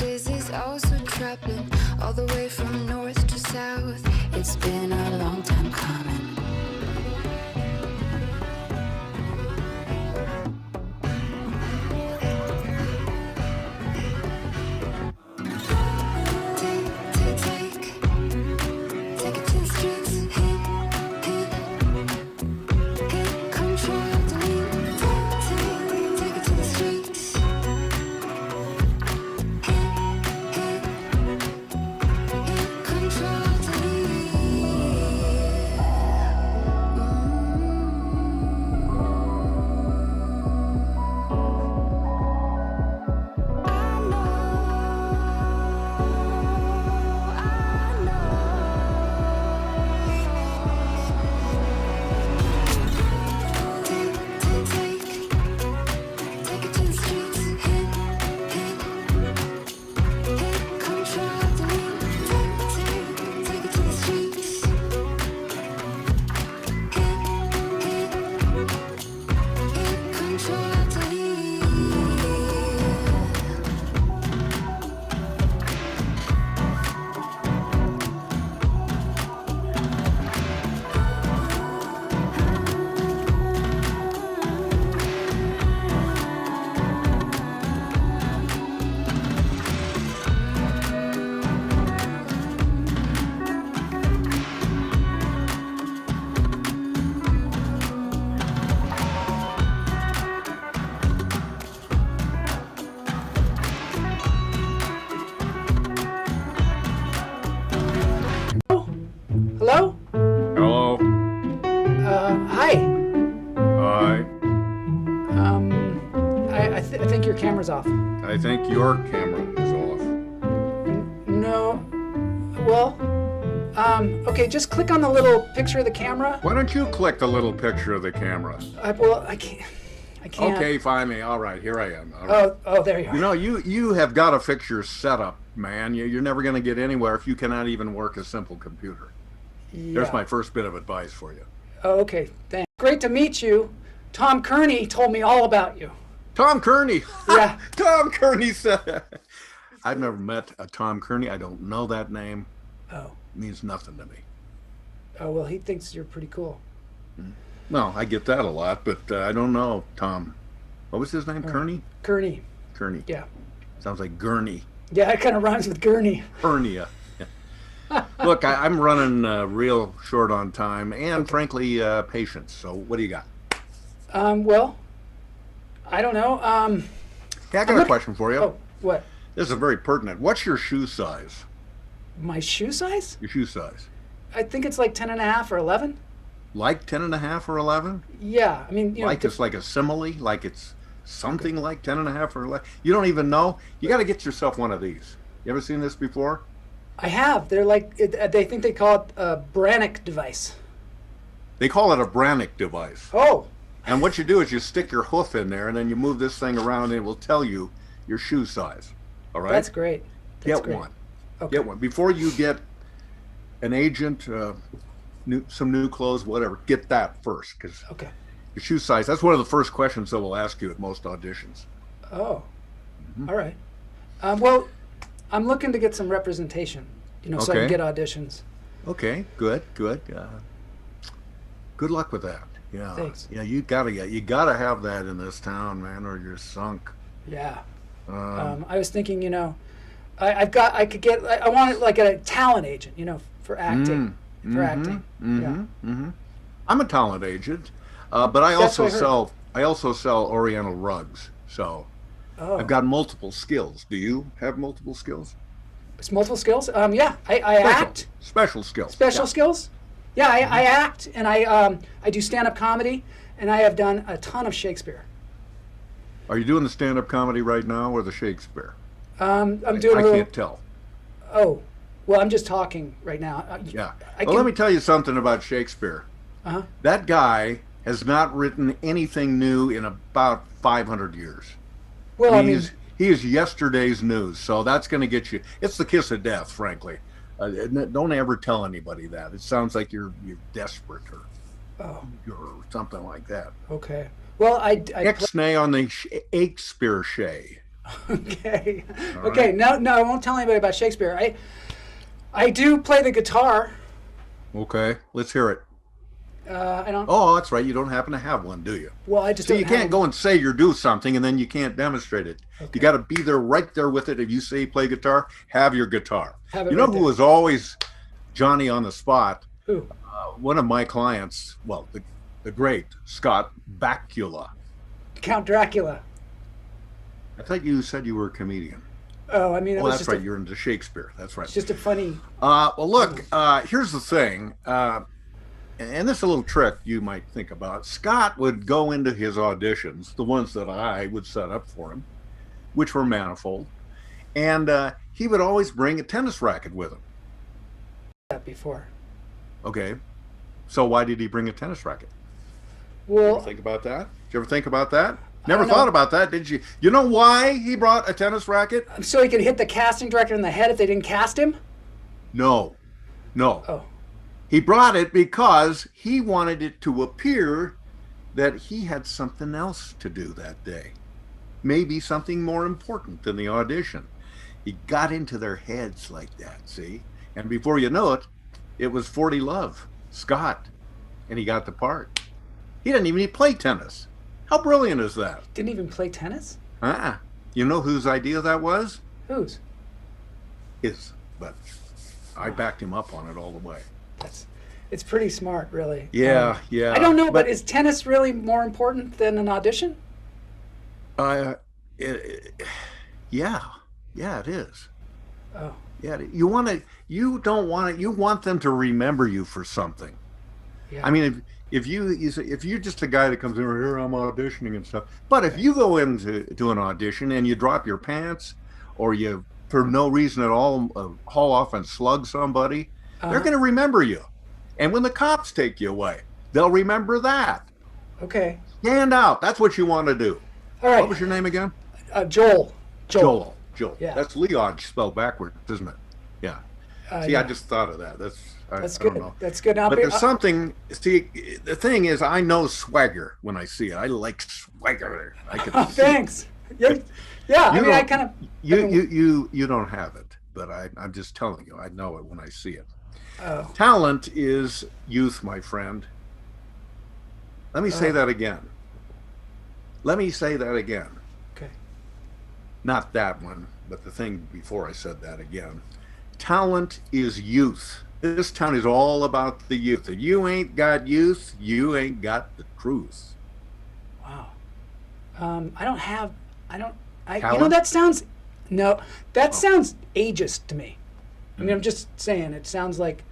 these days is also troubling. All the way from north to south, it's been a long time coming. Take it to the streets, hit control, delete. Take it to the streets, hit control, delete. I take it to the streets, hit control, delete. Take it to the streets, hit control, delete. Hello? Hello. Hi. Hi. I think your camera's off. I think your camera is off. No. Well, okay, just click on the little picture of the camera. Why don't you click the little picture of the camera? I can't. Okay, finally. All right, here I am. All right. Oh, there you are. You know, you have got to fix your setup, man. You're never going to get anywhere if you cannot even work a simple computer. There's Yeah. my first bit of advice for you. Oh, okay, thanks. Great to meet you. Tom Kearney told me all about you. Tom Kearney. Yeah. Tom Kearney said. I've never met a Tom Kearney. I don't know that name. Oh. It means nothing to me. Oh, well, he thinks you're pretty cool. Well, I get that a lot, but I don't know Tom. What was his name? Kearney? Kearney. Kearney. Yeah. Sounds like gurney. Yeah, it kind of rhymes with Gurney. Hernia. Yeah. Look, I'm running real short on time and, frankly, patience. So what do you got? Well, I don't know. Yeah, I got a question for you. Oh, what? This is very pertinent. What's your shoe size? My shoe size? Your shoe size? I think it's like 10 and a half or 11. Like 10 and a half or 11? Yeah, I mean, you Like know, it's like a simile? Like it's something like 10 and a half or 11? You don't even know? You got to get yourself one of these. You ever seen this before? I have. They're like, they think they call it a Brannick device. They call it a Brannick device. Oh, And what you do is you stick your hoof in there and then you move this thing around and it will tell you your shoe size. All right? that's great. That's Get great. one. Okay. Get one. Before you get an agent, some new clothes, whatever, get that first because Okay. your shoe size, that's one of the first questions they will ask you at most auditions. Oh, all right. Well, I'm looking to get some representation, so I can Okay. get auditions. Okay, good. Good luck with that. Yeah. Thanks. Yeah, you gotta have that in this town, man, or you're sunk. Yeah. I was thinking, I want it like a talent agent, for acting. For acting. Yeah. I'm a talent agent, but I That's also what I heard. sell Oriental rugs. So Oh, I've got multiple skills. Do you have multiple skills? it's multiple skills. Yeah, I act. Special skills. Special Yeah. skills. Yeah, I act and I do stand-up comedy, and I have done a ton of Shakespeare. Are you doing the stand-up comedy right now or the Shakespeare? I'm doing I a little. can't tell. Oh, well, I'm just talking right now. Yeah. I Well, can- let me tell you something about Shakespeare. Uh-huh. That guy has not written anything new in about 500 years. Well, I mean, He is yesterday's news, so that's going to get you. It's the kiss of death, frankly. Don't ever tell anybody that. It sounds like you're desperate or something like that. okay. Well, I Ixnay on the Shakespeare shay. Okay. All Okay. right. No, I won't tell anybody about Shakespeare. I do play the guitar. Okay, let's hear it. I don't. Oh, that's right. You don't happen to have one, do you? Well, I just So don't you have can't go and say you do something and then you can't demonstrate it. Okay. You got to be there, right there with it. If you say you play guitar, have your guitar. Have it You know right who there. was always Johnny on the spot? Who? One of my clients, well, the great Scott Bakula. Count Dracula. I thought you said you were a comedian. Oh, I mean, Oh, that's right. You're into Shakespeare. That's right. it's just a funny. Well, look, here's the thing. And this is a little trick you might think about. Scott would go into his auditions, the ones that I would set up for him, which were manifold, and he would always bring a tennis racket with him. That before. Okay, so why did he bring a tennis racket? Well, Think about that. Did you ever think about that? Never don't know. thought about that, did you? You know why he brought a tennis racket? so he could hit the casting director in the head if they didn't cast him. No. Oh, He brought it because he wanted it to appear that he had something else to do that day. Maybe something more important than the audition. He got into their heads like that, see? And before you know it, it was 40 Love, Scott, and he got the part. He didn't even play tennis. How brilliant is that? didn't even play tennis. You know whose idea that was? Whose? His. But I backed him up on it all the way. It's pretty smart, really. Yeah. I don't know, but is tennis really more important than an audition? Yeah, it is. Oh, Yeah, you want them to remember you for something. yeah. I mean, if you're just a guy that comes over here, I'm auditioning and stuff. But if you go into an audition and you drop your pants, or you, for no reason at all, haul off and slug somebody, they're going to remember you. And when the cops take you away, they'll remember that. Okay. Stand out. That's what you want to do. All right. What was your name again? Joel. Joel. Yeah. That's Leon spelled backwards, isn't it? Yeah. See, yeah. I just thought of that. That's That's I don't good. know. That's good. Now, But there's something. See, the thing is, I know swagger when I see it. I like swagger. I can. Oh, see it. thanks. Yeah. I mean, I kind of. You don't have it, but I'm just telling you. I know it when I see it. Oh. Talent is youth, my friend. Let me say that again. Okay. Not that one, but the thing before I said that again. Talent is youth. This town is all about the youth. If you ain't got youth, you ain't got the truth. Wow. I don't have. I don't. You know, Talent? that sounds. No, that sounds ageist to me. I mean, I'm just saying. It sounds like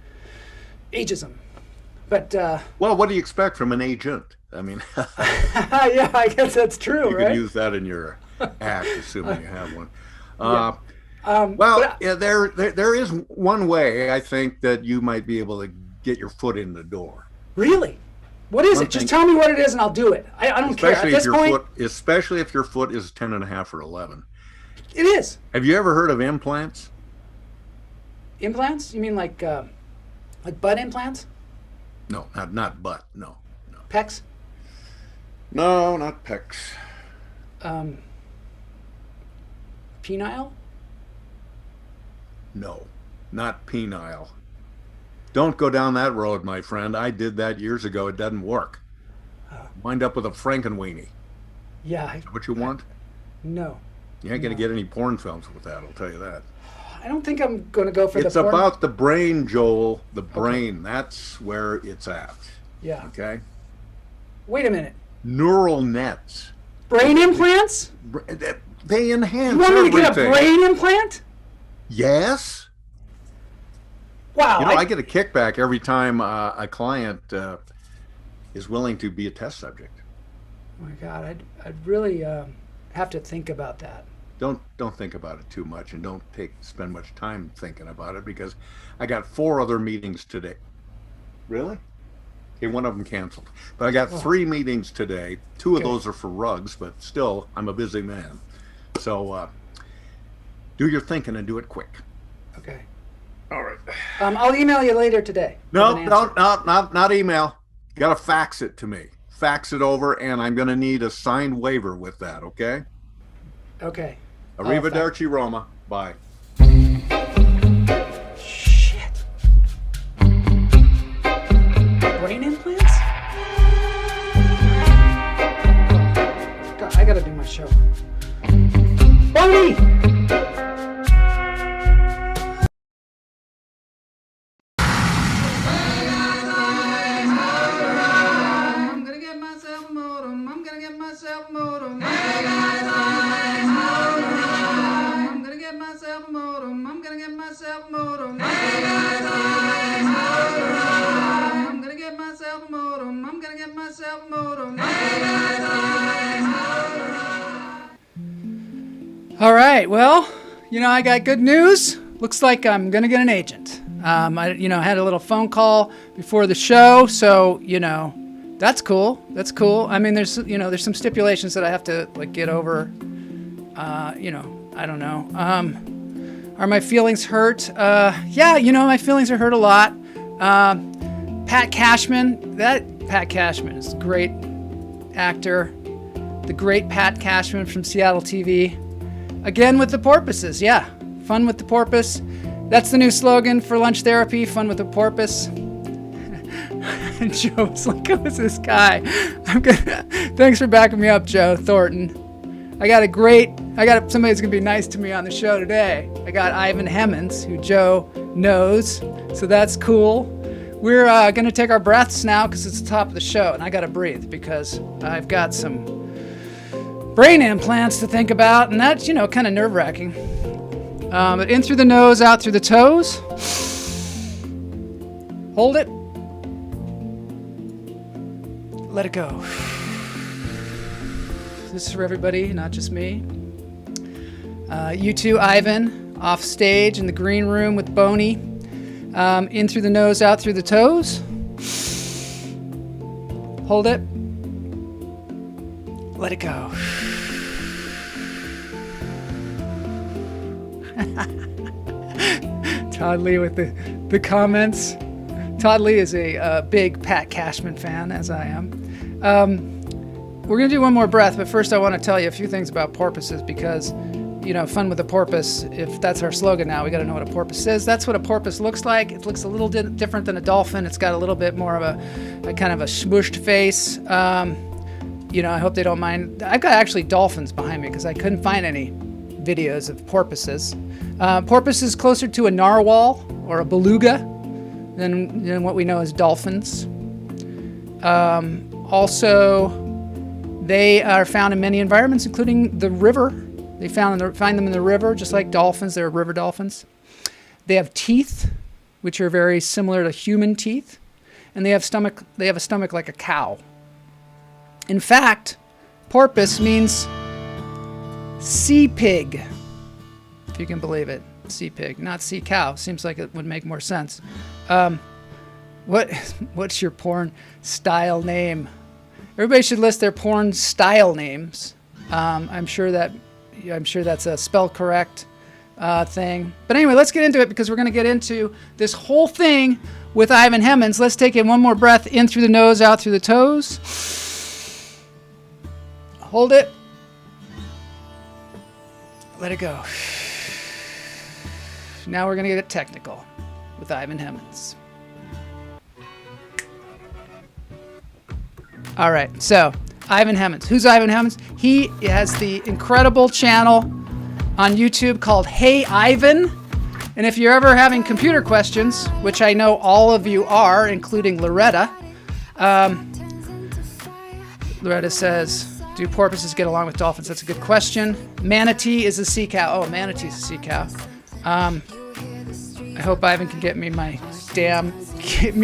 ageism. But Well, what do you expect from an agent? I mean, yeah, I guess that's true, you right? can use that in your act, assuming you have one. Yeah. Well, but yeah, there is one way I think that you might be able to get your foot in the door. Really? What is One it? Just thing- tell me what it is and I'll do it. I don't care. At Especially this if your point, foot, especially if your foot is 10 and a half or 11. it is. Have you ever heard of implants? Implants? You mean like butt implants? No, not butt. No. Pecs? No, not pecs. Penile? No, not penile. Don't go down that road, my friend. I did that years ago. It doesn't work. Wind up with a Frankenweenie. Yeah. What you want? No. You ain't gonna get any porn films with that. I'll tell you that. I don't think I'm going to go for It's the porn. about the brain, Joel. The brain. That's where it's at. Yeah. Okay. Wait a minute. Neural nets. Brain implants? They enhance You want me to get a everything. brain implant? Yes. Wow. You know, I get a kickback every time a client is willing to be a test subject. Oh my God, I'd really have to think about that. Don't think about it too much, and don't spend much time thinking about it, because I got 4 other meetings today. Really? Okay, one of them canceled. But I got 3 meetings today. 2 of Okay. those are for rugs, but still, I'm a busy man. So do your thinking and do it quick. Okay. All right. I'll email you later today. No, with an answer. not email. You got to fax it to me. Fax it over, and I'm going to need a signed waiver with that, okay? Okay. Arrivederci, Roma. Bye. Shit. Brain implants? God, I gotta do my show. Bonnie! I'm gonna get myself a modem. I'm gonna get myself a modem. I'm gonna get myself a modem. I'm gonna get myself a modem. I'm gonna get myself a modem. I'm gonna get myself a modem. All right, well, I got good news. Looks like I'm gonna get an agent. I had a little phone call before the show, so, that's cool. That's cool. I mean, there's some stipulations that I have to, get over. I don't know. Are my feelings hurt? Yeah, my feelings are hurt a lot. Pat Cashman is a great actor. The great Pat Cashman from Seattle TV. Again with the porpoises, yeah. Fun with the porpoise. That's the new slogan for lunch therapy, fun with the porpoise. And Joe's like, who is this guy? Thanks for backing me up, Joe Thornton. Somebody's gonna be nice to me on the show today. I got Ivan Hemmans, who Joe knows, so that's cool. We're gonna take our breaths now because it's the top of the show, and I gotta breathe because I've got some brain implants to think about, and that's, kind of nerve-wracking. But in through the nose, out through the toes. Hold it. Let it go. This is for everybody, not just me. You two, Ivan, off stage in the green room with Boney. In through the nose, out through the toes. Hold it. Let it go. Todd Lee with the comments. Todd Lee is a big Pat Cashman fan, as I am. We're going to do one more breath, but first I want to tell you a few things about porpoises because, fun with a porpoise, if that's our slogan now, we got to know what a porpoise is. That's what a porpoise looks like. It looks a little different than a dolphin. It's got a little bit more of a kind of a smooshed face. I hope they don't mind. I've got actually dolphins behind me because I couldn't find any videos of porpoises. Porpoise is closer to a narwhal or a beluga than what we know as dolphins. Also, they are found in many environments, including the river. They find them in the river, just like dolphins. They're river dolphins. They have teeth, which are very similar to human teeth, and they have a stomach like a cow. In fact, porpoise means sea pig, if you can believe it. Sea pig, not sea cow. Seems like it would make more sense. What's your porn style name? Everybody should list their porn style names. I'm sure that's a spell correct thing. But anyway, let's get into it because we're going to get into this whole thing with Ivan Hemmans. Let's take in one more breath in through the nose, out through the toes. Hold it. Let it go. Now we're going to get it technical with Ivan Hemmans. All right, so Ivan Hemmans. Who's Ivan Hemmans? He has the incredible channel on YouTube called Hey Ivan. And if you're ever having computer questions, which I know all of you are, including Loretta, Loretta says, do porpoises get along with dolphins? That's a good question. Manatee is a sea cow. Oh, manatee's a sea cow. I hope Ivan can get me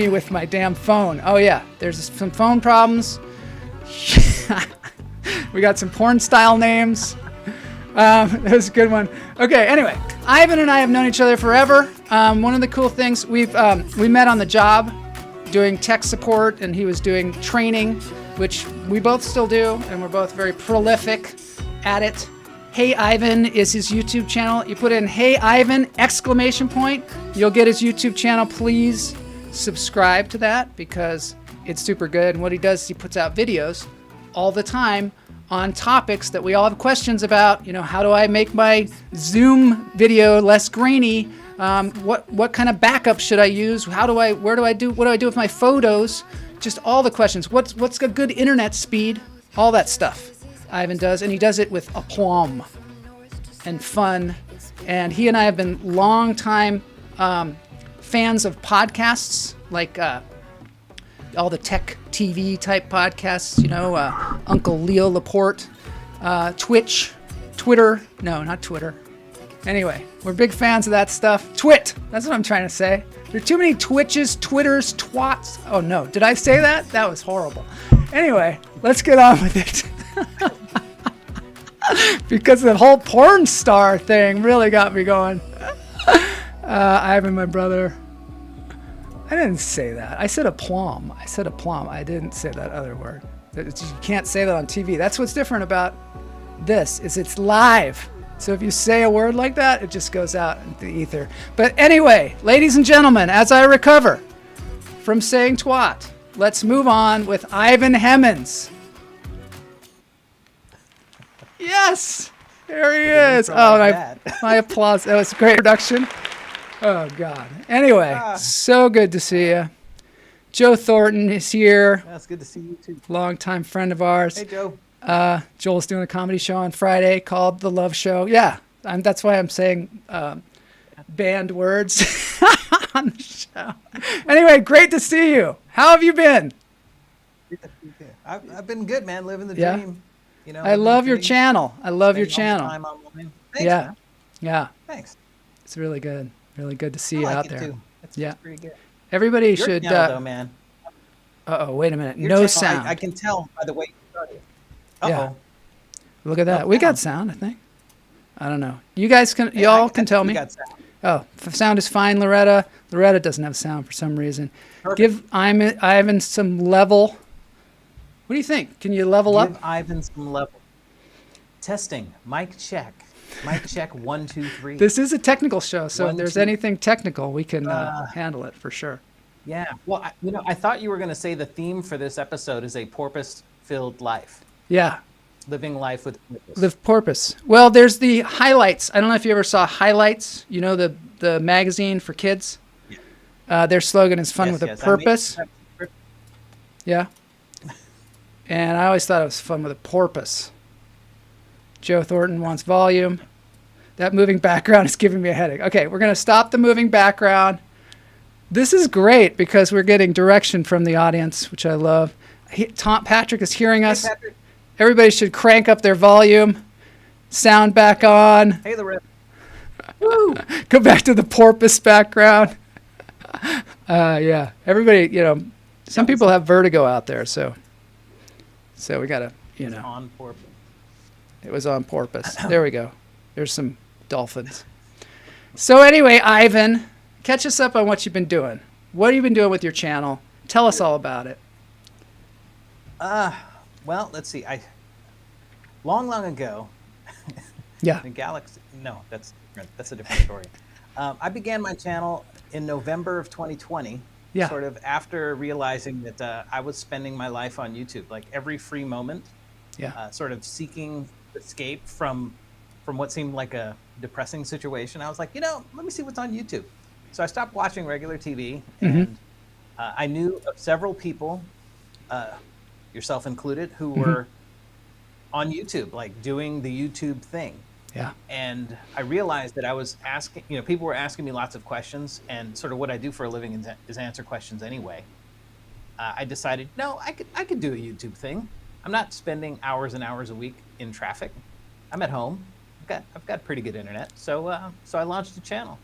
with my damn phone. Oh yeah, there's some phone problems. We got some porn style names. That was a good one. Okay, anyway, Ivan and I have known each other forever. One of the cool things, we met on the job doing tech support, and he was doing training, which we both still do, and we're both very prolific at it. Hey Ivan is his YouTube channel. You put in Hey Ivan ! You'll get his YouTube channel. Please subscribe to that because it's super good. And what he does is he puts out videos all the time on topics that we all have questions about. You know, how do I make my Zoom video less grainy? What kind of backup should I use? What do I do with my photos? Just all the questions. What's a good internet speed? All that stuff Ivan does, and he does it with aplomb and fun. And he and I have been long-time fans of podcasts, like all the tech TV type podcasts, you know, Uncle Leo Laporte, Twitter. No, not Twitter. Anyway, we're big fans of that stuff. Twit, that's what I'm trying to say. There are too many Twitches, Twitters, twats. Oh no, did I say that? That was horrible. Anyway, let's get on with it. Because the whole porn star thing really got me going. Ivan, my brother. I didn't say that. I said aplomb. I didn't say that other word. You can't say that on TV. That's what's different about this, is it's live. So if you say a word like that, it just goes out into the ether. But anyway, ladies and gentlemen, as I recover from saying twat, let's move on with Ivan Hemmans. Yes, there he is. Oh, my applause. That was a great production. Oh, God. Anyway, so good to see you. Joe Thornton is here. That's good to see you, too. Longtime friend of ours. Hey, Joe. Joel's doing a comedy show on Friday called The Love Show. Yeah, that's why I'm saying banned words on the show. Anyway, great to see you. How have you been? I've been good, man. Living the Yeah? dream. You know, I love your channel. I love your channel. Time online. Thanks, Yeah, man. yeah. Thanks. It's really good. Really good to see I you like out it, there. too. It's Yeah. pretty good. Everybody Your should. channel, though, man. Uh-oh, wait a minute. Your No channel, sound. I can tell by the way you started. Yeah. Uh-oh. Look at that. No We got sound. sound, I think. I don't know. You guys can. Yeah, Y'all I can tell think me. we got sound. Oh, sound is fine, Loretta. Loretta doesn't have sound for some reason. Perfect. Give Ivan some level. What do you think? Can you level Give up? Ivan some level. Testing. Mic check. Mic check 1, 2, 3. This is a technical show, so if 1, there's 2. anything technical, we can handle it for sure. Yeah. Well, I thought you were going to say the theme for this episode is a porpoise-filled life. Yeah. Living life with purpose. Live porpoise. Well, there's the highlights. I don't know if you ever saw Highlights. You know, the magazine for kids. Their slogan is "Fun with a Purpose." Yeah. And I always thought it was fun with a porpoise. Joe Thornton wants volume. That moving background is giving me a headache. Okay, we're going to stop the moving background. This is great because we're getting direction from the audience, which I love. Patrick is hearing us. Hey, Patrick. Everybody should crank up their volume. Sound back on. Hey, Loretta. Woo! Go back to the porpoise background. Yeah, everybody, you know, some people have vertigo out there, so we gotta, you know. On porpoise. It was on porpoise. There we go. There's some dolphins. So anyway, Ivan, catch us up on what you've been doing. What have you been doing with your channel? Tell us all about it. Well, let's see. Long ago, Yeah. the galaxy. No, that's a different story. I began my channel in November of 2020. Yeah. Sort of after realizing that I was spending my life on YouTube, like every free moment, Yeah. sort of seeking escape from what seemed like a depressing situation. I was like, let me see what's on YouTube. So I stopped watching regular TV, and I knew of several people, yourself included, who were on YouTube, like doing the YouTube thing. Yeah. And I realized that I was asking, people were asking me lots of questions, and sort of what I do for a living is answer questions anyway. I decided, no, I could do a YouTube thing. I'm not spending hours and hours a week in traffic. I'm at home. I've got pretty good internet. So I launched a channel.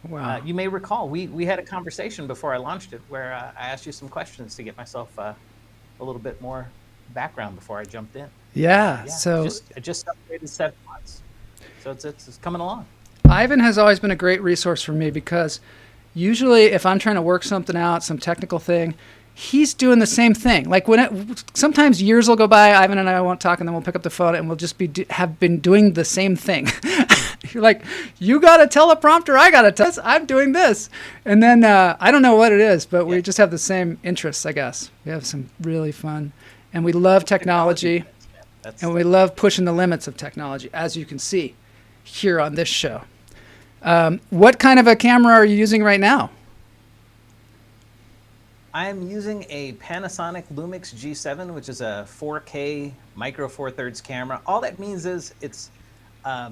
Wow. You may recall we had a conversation before I launched it where I asked you some questions to get myself a little bit more background before I jumped in. Yeah. Yeah, So I just upgraded 7 months. So it's coming along. Ivan has always been a great resource for me because usually if I'm trying to work something out, some technical thing, he's doing the same thing. Like sometimes years will go by, Ivan and I won't talk, and then we'll pick up the phone and we'll just have been doing the same thing. You're like, you got a teleprompter, I got a test, I'm doing this. And then I don't know what it is, but we just have the same interests, I guess. We have some really fun, and we love technology. That's And we love pushing the limits of technology, as you can see here on this show. What kind of a camera are you using right now? I'm using a Panasonic Lumix G7, which is a 4K micro Four Thirds camera. All that means is it's a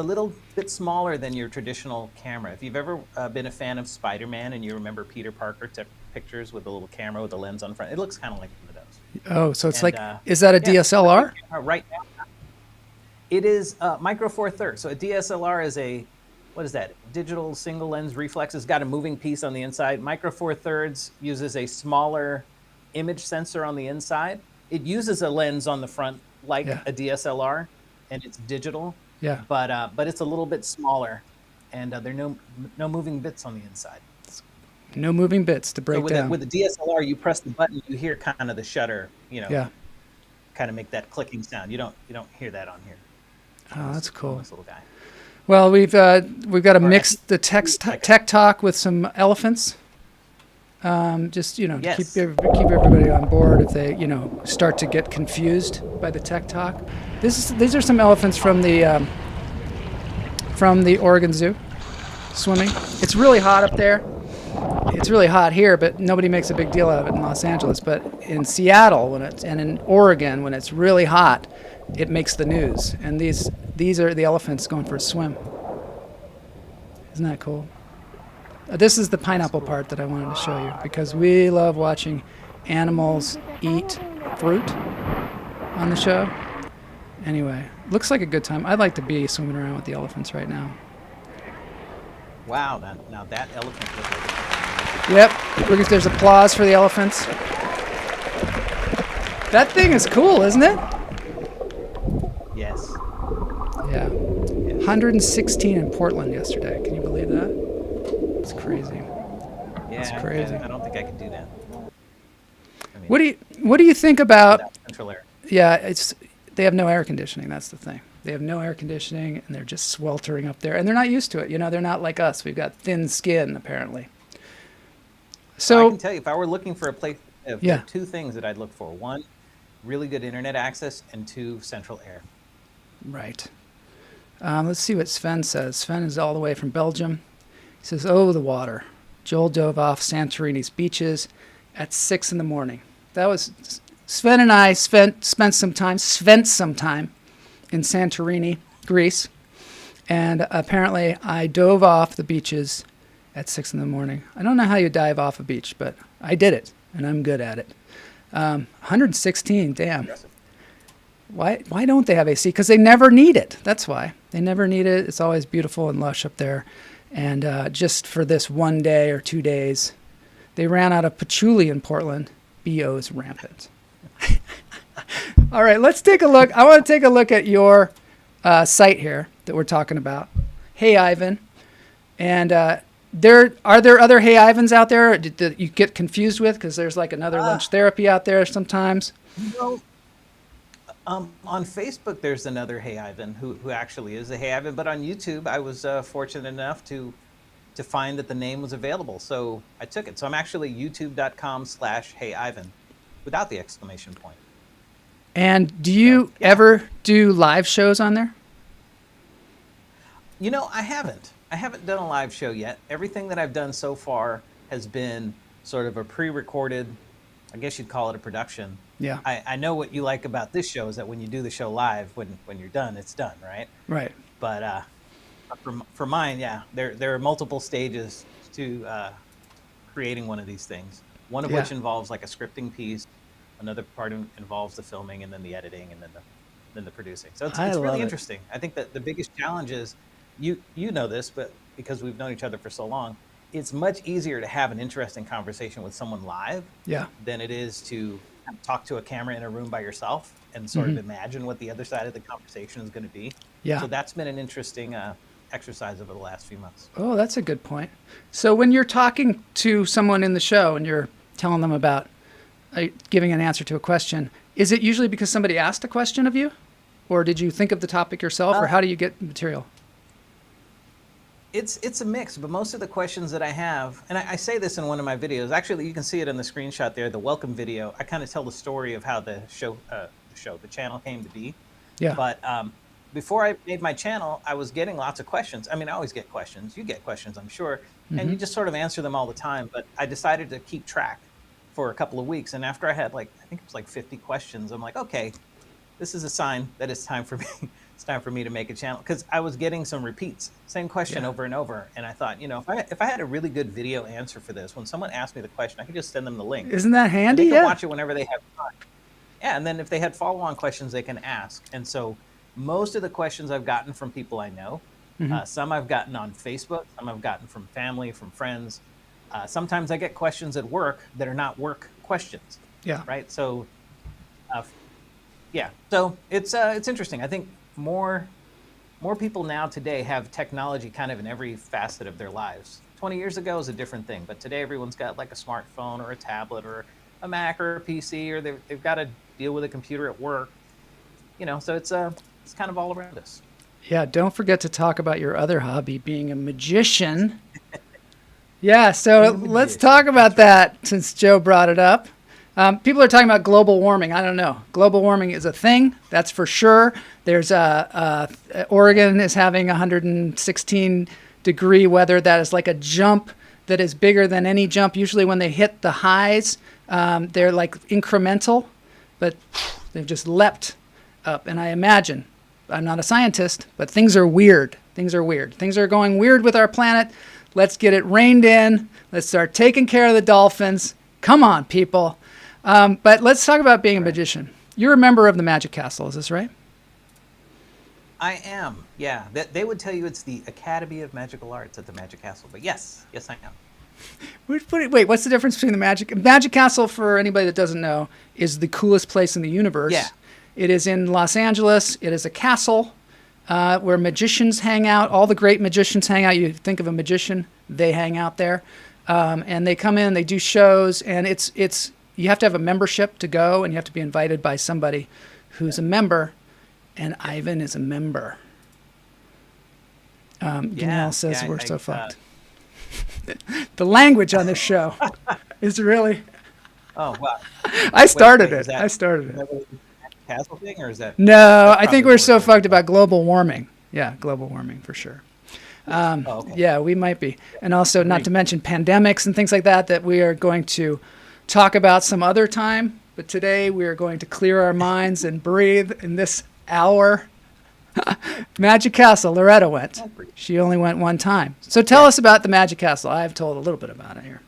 little bit smaller than your traditional camera. If you've ever been a fan of Spider-Man and you remember Peter Parker took pictures with a little camera with a lens on front, it looks kind of like one of those. Oh, so it's And, like, is that a DSLR? Right now, it is micro Four Thirds. So a DSLR is a, what is that? Digital single lens reflex. It's got a moving piece on the inside. Micro Four Thirds uses a smaller image sensor on the inside. It uses a lens on the front like a DSLR, and it's digital. Yeah. But it's a little bit smaller, and there are no moving bits on the inside. No moving bits to break So down. with the DSLR, you press the button, you hear kind of the shutter, kind of make that clicking sound. You don't hear that on here. Oh, that's cool. This little guy. Well, we've got to mix the tech talk with some elephants. Just Yes. keep everybody on board if they start to get confused by the tech talk. These are some elephants from the Oregon Zoo swimming. It's really hot up there. It's really hot here, but nobody makes a big deal out of it in Los Angeles. But in Seattle, and in Oregon, when it's really hot, it makes the news. And these are the elephants going for a swim. Isn't that cool? This is the pineapple part that I wanted to show you because we love watching animals eat fruit on the show. Anyway, looks like a good time. I'd like to be swimming around with the elephants right now. Wow, now that elephant looks like Yep, look, there's applause for the elephants. That thing is cool, isn't it? yes. Yeah. 116 in Portland yesterday. Can you believe that? It's crazy. Yeah, That's crazy. I don't think I could do that. I mean, What do you think about? without central air. Yeah, they have no air conditioning. That's the thing. They have no air conditioning, and they're just sweltering up there, and they're not used to it. They're not like us. We've got thin skin, apparently. So I can tell you, if I were looking for a place, there are two things that I'd look for. One, really good internet access, and two, central air. Right. Let's see what Sven says. Sven is all the way from Belgium. He says, "Oh, the water." Joel dove off Santorini's beaches at 6 a.m. That was Sven and I spent some time in Santorini, Greece, and apparently I dove off the beaches at 6 a.m. I don't know how you dive off a beach, but I did it, and I'm good at it. 116, damn. Why don't they have AC? Because they never need it. That's why. They never need it. It's always beautiful and lush up there. And just for this 1 day or 2 days, they ran out of patchouli in Portland. BO is rampant. All right, let's take a look. I want to take a look at your site here that we're talking about. Hey, Ivan. And are there other Hey Ivans out there that you get confused with? Because there's like another lunch therapy out there sometimes. On Facebook, there's another Hey Ivan who actually is a Hey Ivan, but on YouTube, I was fortunate enough to find that the name was available, so I took it. So I'm actually youtube.com/Hey Ivan without the exclamation point. And do you ever do live shows on there? I haven't. I haven't done a live show yet. Everything that I've done so far has been sort of a pre-recorded, I guess you'd call it a production. Yeah. I know what you like about this show is that when you do the show live, when you're done, it's done, right? Right. But for mine, there are multiple stages to creating one of these things. One of which involves like a scripting piece. Another part involves the filming, and then the editing, and then the producing. So it's really interesting. I think that the biggest challenge is, you know this, but because we've known each other for so long, it's much easier to have an interesting conversation with someone live than it is to talk to a camera in a room by yourself and sort of imagine what the other side of the conversation is going to be. So that's been an interesting exercise over the last few months. Oh, that's a good point. So when you're talking to someone in the show and you're telling them about giving an answer to a question, is it usually because somebody asked a question of you? Or did you think of the topic yourself? Or how do you get material? It's a mix, but most of the questions that I have, and I say this in one of my videos, actually you can see it in the screenshot there, the welcome video. I kind of tell the story of how the show show. The channel came to be. Yeah. But before I made my channel, I was getting lots of questions. I mean, I always get questions. You get questions, I'm sure. And you just sort of answer them all the time. But I decided to keep track for a couple of weeks. And after I had I think it was like 50 questions, I'm like, okay, this is a sign that it's time for me. It's time for me to make a channel, because I was getting some repeats, same question over and over. And I thought, if I had a really good video answer for this, when someone asked me the question, I could just send them the link. Isn't that handy? They can watch it whenever they have time. Yeah, and then if they had follow-on questions, they can ask. And so most of the questions I've gotten from people I know. Some I've gotten on Facebook. Some I've gotten from family, from friends. Sometimes I get questions at work that are not work questions. Yeah. Right. So, So it's interesting. I think more people now today have technology kind of in every facet of their lives. 20 years ago is a different thing, but today everyone's got like a smartphone or a tablet or a Mac or a PC, or they've got to deal with a computer at work. So it's kind of all around us. Yeah, don't forget to talk about your other hobby, being a magician. Yeah, so let's talk about that since Joe brought it up. People are talking about global warming. I don't know. Global warming is a thing, that's for sure. There's Oregon is having 116-degree weather. That is like a jump that is bigger than any jump. Usually when they hit the highs, they're like incremental, but they've just leapt up. And I imagine, I'm not a scientist, but things are weird. Things are weird. Things are going weird with our planet. Let's get it reined in. Let's start taking care of the dolphins. Come on, people. But let's talk about being a magician. You're a member of the Magic Castle, is this right? I am, yeah. They would tell you it's the Academy of Magical Arts at the Magic Castle, but yes, I am. Wait, what's the difference between the Magic Castle, for anybody that doesn't know, is the coolest place in the universe. Yeah. It is in Los Angeles. It is a castle where magicians hang out. All the great magicians hang out. You think of a magician, they hang out there. And they come in, they do shows, and it's you have to have a membership to go, and you have to be invited by somebody who's a member, and Ivan is a member. Janelle says we're so fucked. The language on this show is really... Oh, wow. I started it. Is that Castle thing, or is that... No, I think we're so fucked about global warming. Yeah, global warming for sure. Okay. Yeah, we might be. And also, not to mention pandemics and things like that we are going to talk about some other time. But today we are going to clear our minds and breathe in this hour. Magic Castle, Loretta went. She only went one time. So tell us about the Magic Castle. I've told a little bit about it here.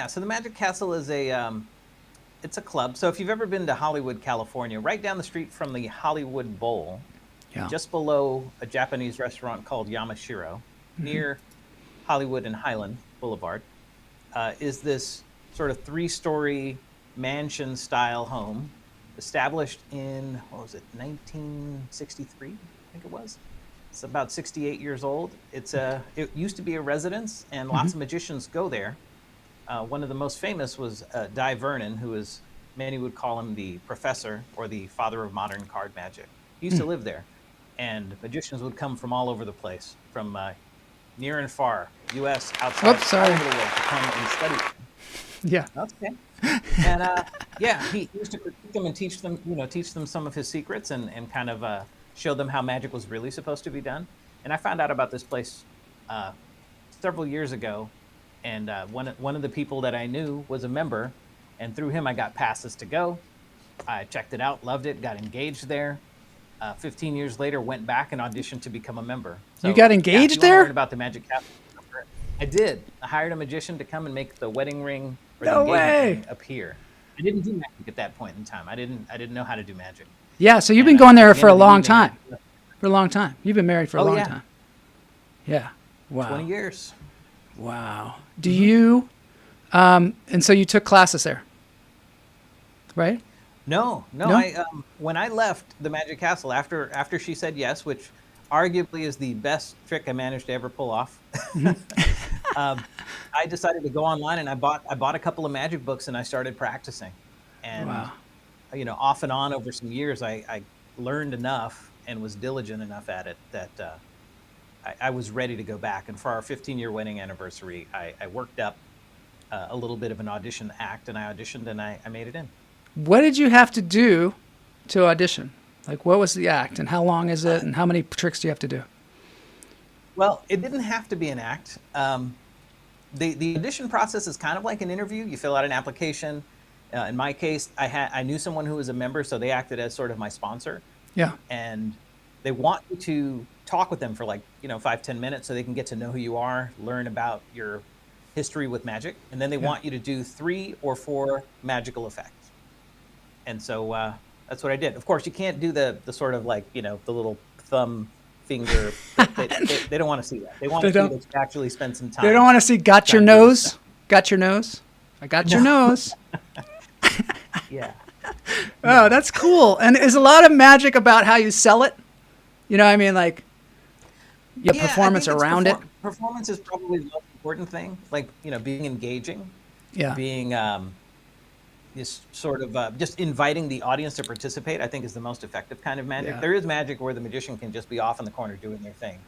So the Magic Castle is it's a club. So if you've ever been to Hollywood, California, right down the street from the Hollywood Bowl, just below a Japanese restaurant called Yamashiro, near Hollywood and Highland Boulevard, is this sort of 3-story mansion-style home established in, 1963, I think it was. It's about 68 years old. It used to be a residence, and lots of magicians go there. One of the most famous was Di Vernon, who is, many would call him the professor or the father of modern card magic. He used to live there. And magicians would come from all over the place, from near and far, U.S., outside, all over the world, to come and study. Yeah. That's okay. And he used to critique them and teach them some of his secrets and kind of show them how magic was really supposed to be done. And I found out about this place several years ago, and one of the people that I knew was a member, and through him I got passes to go. I checked it out, loved it, got engaged there. 15 years later, went back and auditioned to become a member. So, you got engaged if you there? learn about the Magic Castle. I did. I hired a magician to come and make the wedding ring or the No engagement way. ring appear. I didn't do magic at that point in time. I didn't know how to do magic. Yeah, so you've been And, going there at the for end a of the long evening, time. For a long time. You've been married for a long yeah. time. Yeah. Wow. 20 years. Wow. Do you, and so you took classes there, right? No. No? When I left the Magic Castle after she said yes, which arguably is the best trick I managed to ever pull off. I decided to go online, and I bought a couple of magic books, and I started practicing. And Wow. off and on over some years, I learned enough and was diligent enough at it that I was ready to go back. And for our 15-year wedding anniversary, I worked up a little bit of an audition act, and I auditioned, and I made it in. What did you have to do to audition? Like, what was the act, and how long is it, and how many tricks do you have to do? Well, it didn't have to be an act. The audition process is kind of like an interview. You fill out an application. In my case, I knew someone who was a member, so they acted as sort of my sponsor. Yeah. And they want you to talk with them for 5-10 minutes so they can get to know who you are, learn about your history with magic, and then they want you to do 3 or 4 magical effects. And so that's what I did. Of course, you can't do the sort of the little thumb finger. They don't want to see that. They want you to actually spend some time. They don't want to see got your nose. Got your nose. I got your nose. Yeah. Oh, that's cool. And is a lot of magic about how you sell it? You know what I mean? Like, your performance around it? Performance is probably the most important thing. Being engaging. Yeah. Being this sort of just inviting the audience to participate, I think, is the most effective kind of magic. Yeah. There is magic where the magician can just be off in the corner doing their thing.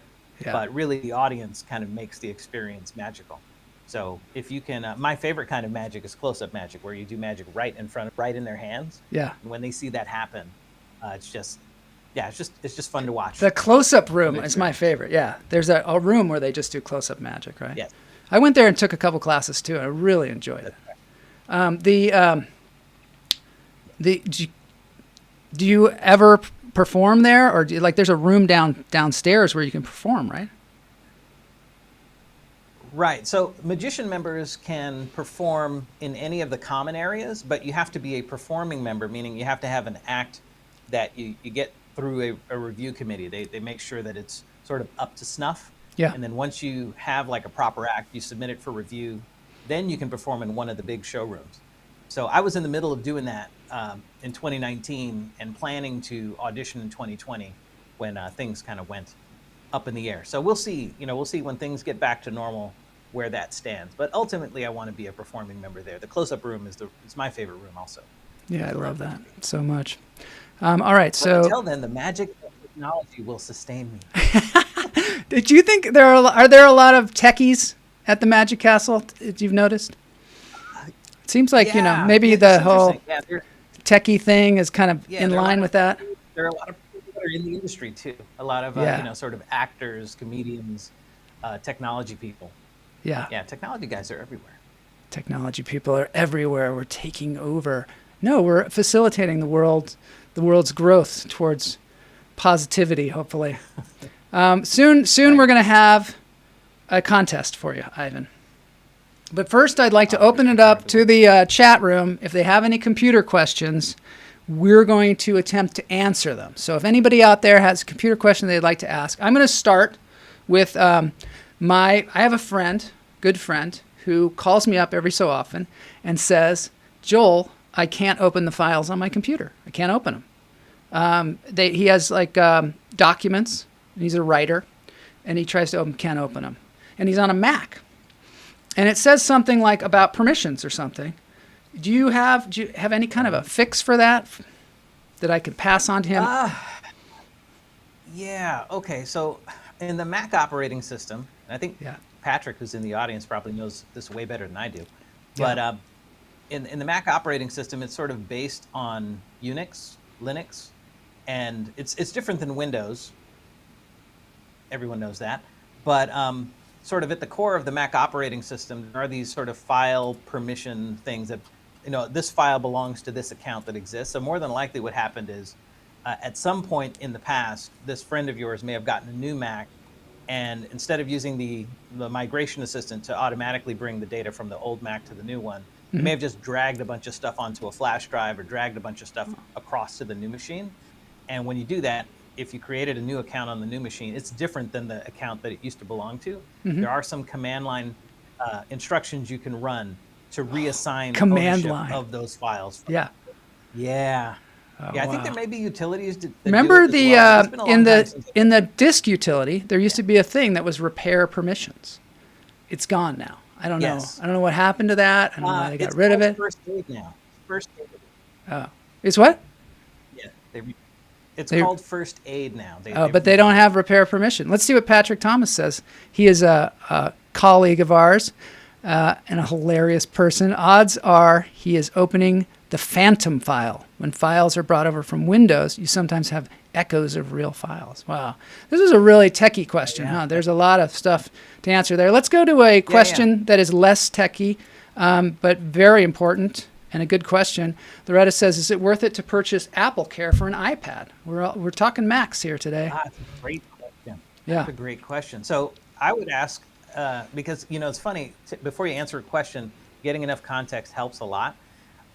Yeah. But really, the audience kind of makes the experience magical. So if you can, my favorite kind of magic is close-up magic, where you do magic right in their hands. Yeah. And when they see that happen, it's just fun to watch. The close-up room is my favorite. Yeah. There's a room where they just do close-up magic, right? Yes. I went there and took a couple classes too. And I really enjoyed it. Do you ever perform there, or there's a room downstairs where you can perform, right? Right. So magician members can perform in any of the common areas, but you have to be a performing member, meaning you have to have an act that you get through a review committee. They make sure that it's sort of up to snuff. Yeah. And then once you have a proper act, you submit it for review, then you can perform in one of the big showrooms. So I was in the middle of doing that in 2019 and planning to audition in 2020 when things kind of went up in the air. So we'll see when things get back to normal where that stands. But ultimately, I want to be a performing member there. The close-up room is my favorite room also. Yeah, I love that so much. All right, so until then, the magic of technology will sustain me. Did you think are there a lot of techies at the Magic Castle? You've noticed? It seems like maybe the whole techie thing is kind of in line with that. There are a lot of people that are in the industry too. A lot of sort of actors, comedians, technology people. Yeah. Yeah, technology guys are everywhere. Technology people are everywhere. We're taking over. No, we're facilitating the world's growth towards positivity, hopefully. Soon we're going to have a contest for you, Ivan. But first, I'd like to open it up to the chat room. If they have any computer questions, we're going to attempt to answer them. So if anybody out there has a computer question they'd like to ask, I'm going to start with I have a good friend, who calls me up every so often and says, Joel, I can't open the files on my computer. I can't open them. He has documents. He's a writer, and he tries to can't open them. And he's on a Mac. And it says something about permissions or something. Do you have any kind of a fix for that I could pass on to him? Yeah. Okay. So in the Mac operating system, I think Patrick, who's in the audience, probably knows this way better than I do. But in the Mac operating system, it's sort of based on Unix, Linux, and it's different than Windows. Everyone knows that. But sort of at the core of the Mac operating system, there are these sort of file permission things that, this file belongs to this account that exists. So more than likely what happened is at some point in the past, this friend of yours may have gotten a new Mac, and instead of using the migration assistant to automatically bring the data from the old Mac to the new one, you may have just dragged a bunch of stuff onto a flash drive or dragged a bunch of stuff across to the new machine. And when you do that, if you created a new account on the new machine, it's different than the account that it used to belong to. There are some command line instructions you can run to reassign ownership of those files. Yeah. Yeah. Oh, I think there may be utilities that remember do it as well. in the disk utility, there used to be a thing that was repair permissions. It's gone now. I don't know. I don't know what happened to that. I don't know why they got rid of it. First aid now. First aid. Oh, it's what? Yeah, it's called first aid now. But they don't have repair permission. Let's see what Patrick Thomas says. He is a colleague of ours and a hilarious person. Odds are he is opening the phantom file. When files are brought over from Windows, you sometimes have echoes of real files. Wow. This is a really techie question, huh? There's a lot of stuff to answer there. Let's go to a question that is less techie, but very important and a good question. Loretta says, is it worth it to purchase Applecare for an iPad? We're talking Macs here today. That's a great question. Yeah. That's a great question. So I would ask, because, it's funny, before you answer a question, getting enough context helps a lot.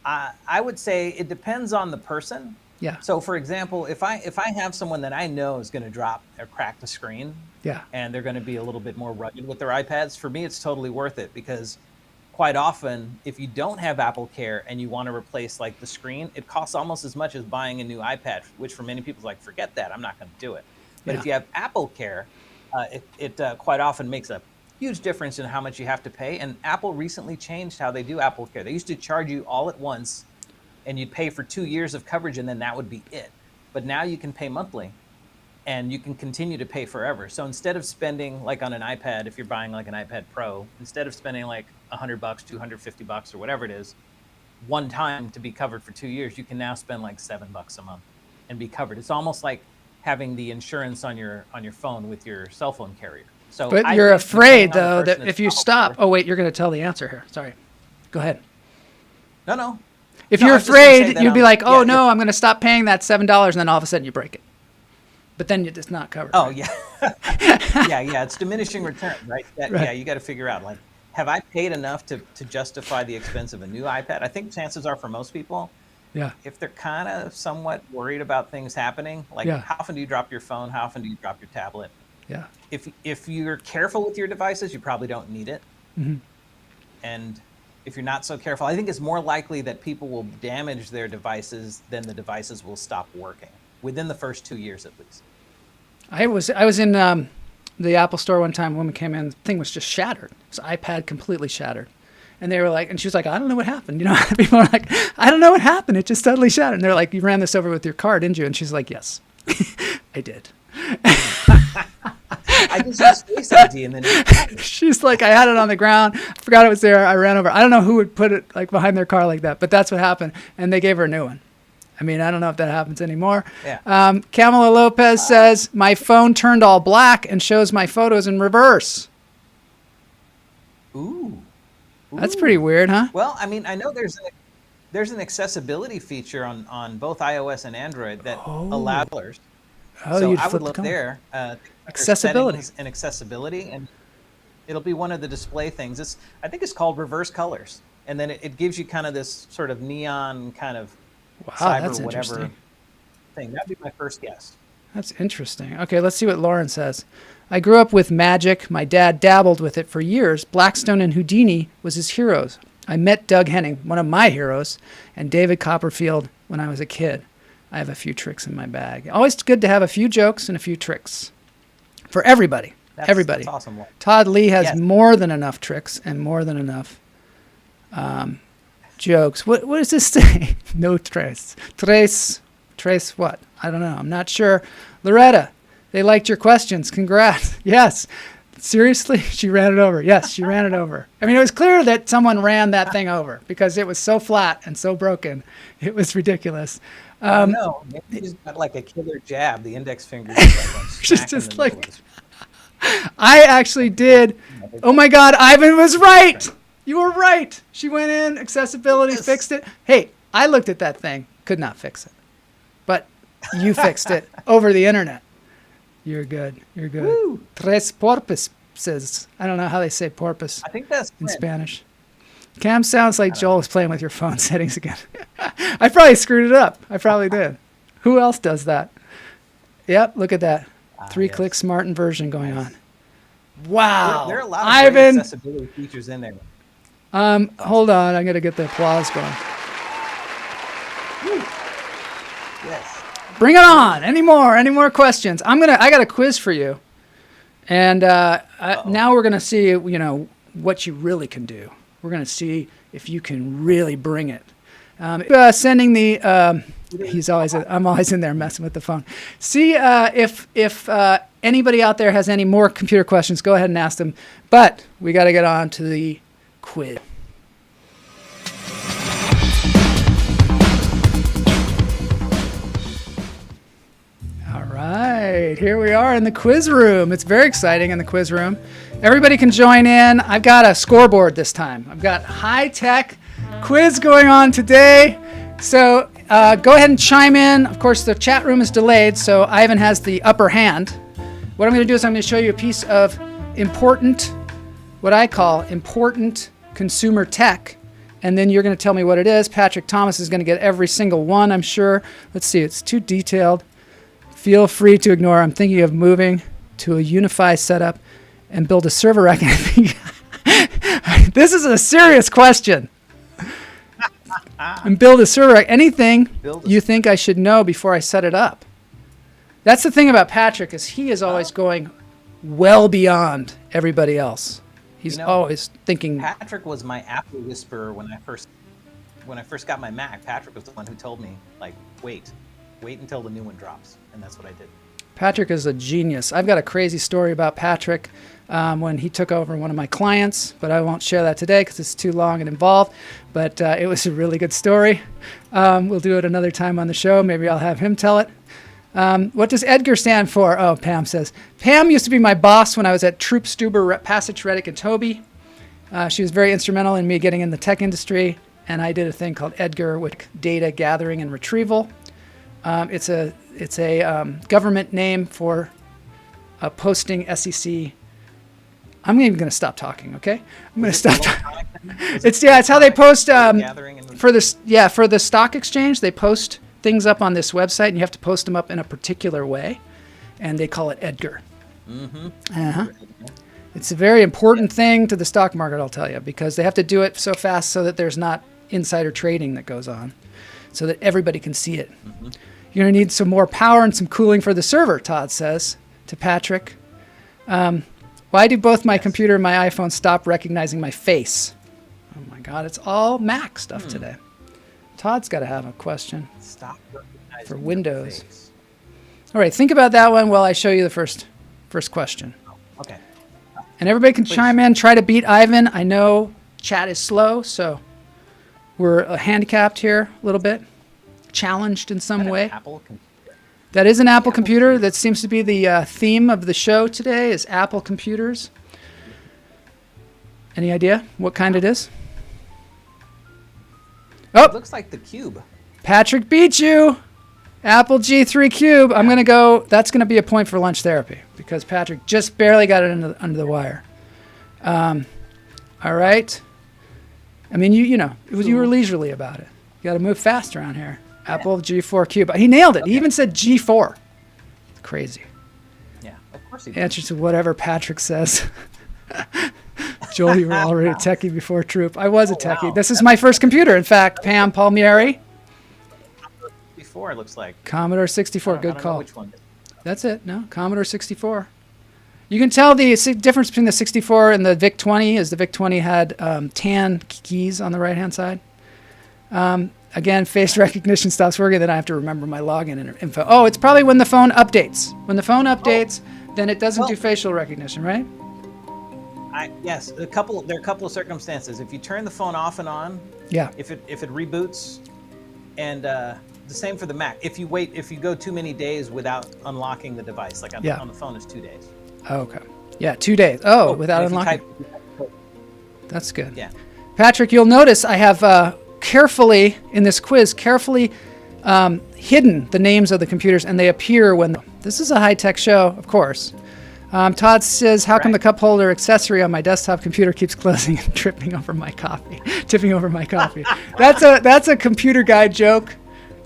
I would say it depends on the person. Yeah. So, for example, if I have someone that I know is going to drop or crack the screen, and they're going to be a little bit more rugged with their iPads, for me, it's totally worth it, because quite often, if you don't have Applecare and you want to replace like the screen, it costs almost as much as buying a new iPad, which for many people is like, forget that, I'm not going to do it. But if you have Applecare, it quite often makes a huge difference in how much you have to pay. And Apple recently changed how they do Applecare. They used to charge you all at once, and you'd pay for 2 years of coverage, and then that would be it. But now you can pay monthly, and you can continue to pay forever. So instead of spending, like on an iPad, if you're buying like an iPad Pro, instead of spending like $100, $250, or whatever it is, one time to be covered for 2 years, you can now spend like $7 a month and be covered. It's almost like having the insurance on your phone with your cell phone carrier. So but you're afraid, though, that if you stop... Oh, wait, you're going to tell the answer here. Sorry. Go ahead. No. If you're afraid, you'd be like, oh, no, I'm going to stop paying that $7, and then all of a sudden you break it. But then it's not covered. Oh, right? Yeah. It's diminishing return, right? Yeah, you got to figure out, like, have I paid enough to justify the expense of a new iPad? I think chances are for most people, if they're kind of somewhat worried about things happening, like how often do you drop your phone? How often do you drop your tablet? Yeah. If you're careful with your devices, you probably don't need it. Mm-hmm. And if you're not so careful, I think it's more likely that people will damage their devices than the devices will stop working within the first 2 years at least. I was in the Apple store one time. A woman came in, the thing was just shattered. This iPad completely shattered. And they were like, and she was like, I don't know what happened. People are like, I don't know what happened. It just totally shattered. And they're like, you ran this over with your car, didn't you? And she's like, yes, I did. I just used Face ID and then she's like, I had it on the ground, forgot it was there, I ran over. I don't know who would put it like behind their car like that, but that's what happened. And they gave her a new one. I mean, I don't know if that happens anymore. Yeah. Kamala Lopez says, my phone turned all black and shows my photos in reverse. Ooh. That's pretty weird, huh? Well, I mean, I know there's an accessibility feature on both iOS and Android that allows colors. So I would look there. Accessibility. And accessibility, and it'll be one of the display things. I think it's called reverse colors, and then it gives you kind of this sort of neon kind of cyber whatever thing. That'd be my first guess. That's interesting. Okay, let's see what Lauren says. I grew up with magic. My dad dabbled with it for years. Blackstone and Houdini was his heroes. I met Doug Henning, one of my heroes, and David Copperfield when I was a kid. I have a few tricks in my bag. Always good to have a few jokes and a few tricks for everybody. Everybody. That's awesome. Todd Lee has more than enough tricks and more than enough jokes. What does this say? No trace. Trace what? I don't know. I'm not sure. Loretta, they liked your questions. Congrats. Yes. Seriously? She ran it over. Yes, she ran it over. I mean, it was clear that someone ran that thing over because it was so flat and so broken. It was ridiculous. No, maybe he's got like a killer jab. The index finger just like I actually did. Oh my God, Ivan was right. You were right. She went in, accessibility, fixed it. Hey, I looked at that thing, could not fix it. But you fixed it over the internet. You're good. You're good. Woo. Tres porpoises. I don't know how they say porpoise. I think that's in Spanish. Cam sounds like Joel was playing with your phone settings again. I probably screwed it up. I probably did. Who else does that? Yep, look at that. 3-click smart inversion going on. Wow. There are a lot of great accessibility features in there. Hold on. I'm going to get the applause going. Woo. Yes. Bring it on. Any more questions? I got a quiz for you. And now we're going to see, what you really can do. We're going to see if you can really bring it. Sending the, I'm always in there messing with the phone. See if anybody out there has any more computer questions, go ahead and ask them. But we got to get on to the quiz. right, here we are in the quiz room. It's very exciting in the quiz room. Everybody can join in. I've got a scoreboard this time. I've got high-tech quiz going on today. So go ahead and chime in. Of course, the chat room is delayed, so Ivan has the upper hand. What I'm going to do is I'm going to show you a piece of important, what I call important consumer tech, and then you're going to tell me what it is. Patrick Thomas is going to get every single one, I'm sure. Let's see, it's too detailed. Feel free to ignore. I'm thinking of moving to a Unify setup and build a server rack. This is a serious question. And build a server rack. Anything you think I should know before I set it up. That's the thing about Patrick, is he is always going well beyond everybody else. He's always thinking. Patrick was my Apple whisperer when I first got my Mac. Patrick was the one who told me, like, wait until the new one drops, and that's what I did. Patrick is a genius. I've got a crazy story about Patrick when he took over one of my clients, but I won't share that today because it's too long and involved. But it was a really good story. We'll do it another time on the show. Maybe I'll have him tell it. What does Edgar stand for? Oh, Pam says. Pam used to be my boss when I was at Troop Stuber, Passage, Reddick, and Toby. She was very instrumental in me getting in the tech industry, and I did a thing called Edgar with data gathering and retrieval. It's a government name for posting SEC. I'm even going to stop talking. Okay, I'm going to stop. It's how they post for this. Yeah, for the stock exchange, they post things up on this website, and you have to post them up in a particular way, and they call it Edgar. It's a very important thing to the stock market, I'll tell you, because they have to do it so fast so that there's not insider trading that goes on, so that everybody can see it. You're going to need some more power and some cooling for the server, Todd says to Patrick. Why do both my computer and my iPhone stop recognizing my face? Oh my God, it's all Mac stuff today. Todd's got to have a question. Stop recognizing for your Windows. face. All right, think about that one while I show you the first question. Okay. And everybody can chime in, try to beat Ivan. I know chat is slow, so we're handicapped here a little bit, challenged in some way. Apple computer. That is an Apple computer. That seems to be the theme of the show today, is Apple computers. Any idea what kind it is? Oh, It looks like the Cube. Patrick beat you. Apple G3 Cube. I'm going to go. That's going to be a point for lunch therapy because Patrick just barely got it under the wire. All right. I mean, you were leisurely about it. You got to move fast around here. Apple G4 Cube. He nailed it. He even said G4. Crazy. Yeah, of course he did. Answer to whatever Patrick says. Joel, you were already a techie before Troop. I was a techie. wow. This is my first computer. In fact, Pam Palmieri. Before it looks like. Commodore 64. I Good don't know call. which one. That's it. No, Commodore 64. You can tell the difference between the 64 and the VIC-20 is the VIC-20 had tan keys on the right-hand side. Again, face recognition stops working, then I have to remember my login info. Oh, it's probably when the phone updates. When the phone updates, then it doesn't do facial recognition, right? Yes, there are a couple of circumstances. If you turn the phone off and on, Yeah. if it reboots, and the same for the Mac. If you go too many days without unlocking the device, like on the phone, it's 2 days. Okay. Yeah, 2 days. Oh, without and if you unlocking. That's good. Yeah. Patrick, you'll notice I have carefully, in this quiz, hidden the names of the computers, and they appear when... This is a high-tech show, of course. Todd says, how come the cup holder accessory on my desktop computer keeps closing and tipping over my coffee? That's a computer guy joke,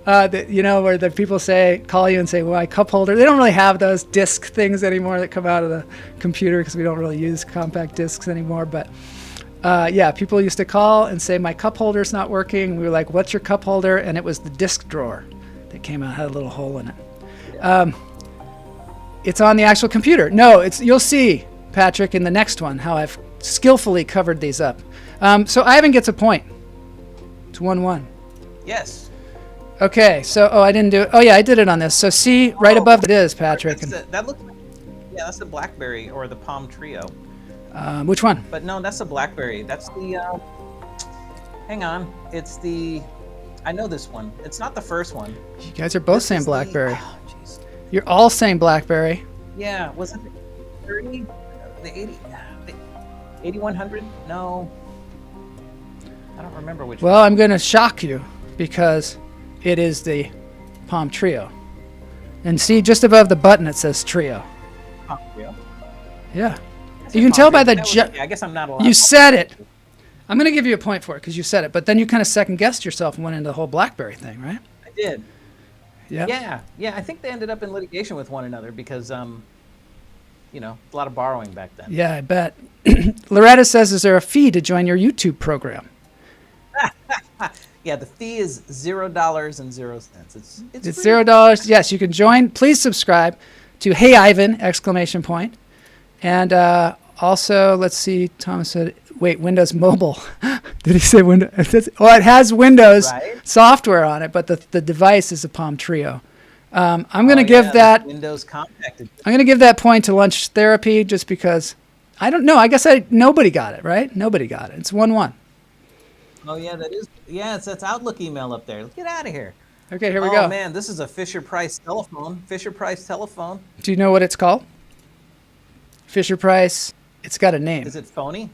where the people call you and say, well, my cup holder. They don't really have those disc things anymore that come out of the computer because we don't really use compact discs anymore. But people used to call and say, my cup holder's not working. We were like, what's your cup holder? And it was the disc drawer that came out, had a little hole in it. It's on the actual computer. No, you'll see, Patrick, in the next one, how I've skillfully covered these up. So Ivan gets a point. It's 1-1. Yes. Okay, so, I didn't do it. Oh, yeah, I did it on this. So see, right above it is, Patrick. That looks like, that's the BlackBerry or the Palm Trio. Which one? But no, that's the BlackBerry. That's the, hang on. It's the, I know this one. It's not the first one. You guys are both saying BlackBerry. Oh, jeez. You're all saying BlackBerry. Yeah, was it the 30? The 80? The 8100? No. I don't remember which Well, I'm going to shock you because it is the Palm Trio. And see, just above the button it says Trio. one. Real? Yeah. You can tell by the... Yeah, I guess I'm not allowed. You said it. I'm going to give you a point for it because you said it. But then you kind of second-guessed yourself and went into the whole BlackBerry thing, right? I did. Yeah. Yeah. I think they ended up in litigation with one another because, you know, a lot of borrowing back then. Yeah, I bet. Loretta says, is there a fee to join your YouTube program? Yeah, the fee is $0.00. It's free. $0. Yes, you can join. Please subscribe to Hey Ivan! Exclamation point. And also, let's see, Thomas said, wait, Windows Mobile. Did he say Windows? Well, it has Windows software on it, but the device is a Palm Trio. I'm going to give that Windows Compact. I'm going to give that point to Lunch Therapy just because I don't know. I guess nobody got it, right? Nobody got it. It's 1-1. Oh yeah, that is. Yeah, that's Outlook email up there. Get out of here. Okay, here we go. Oh man, this is a Fisher Price telephone. Fisher Price telephone. Do you know what it's called? Fisher Price. It's got a name. Is it phony?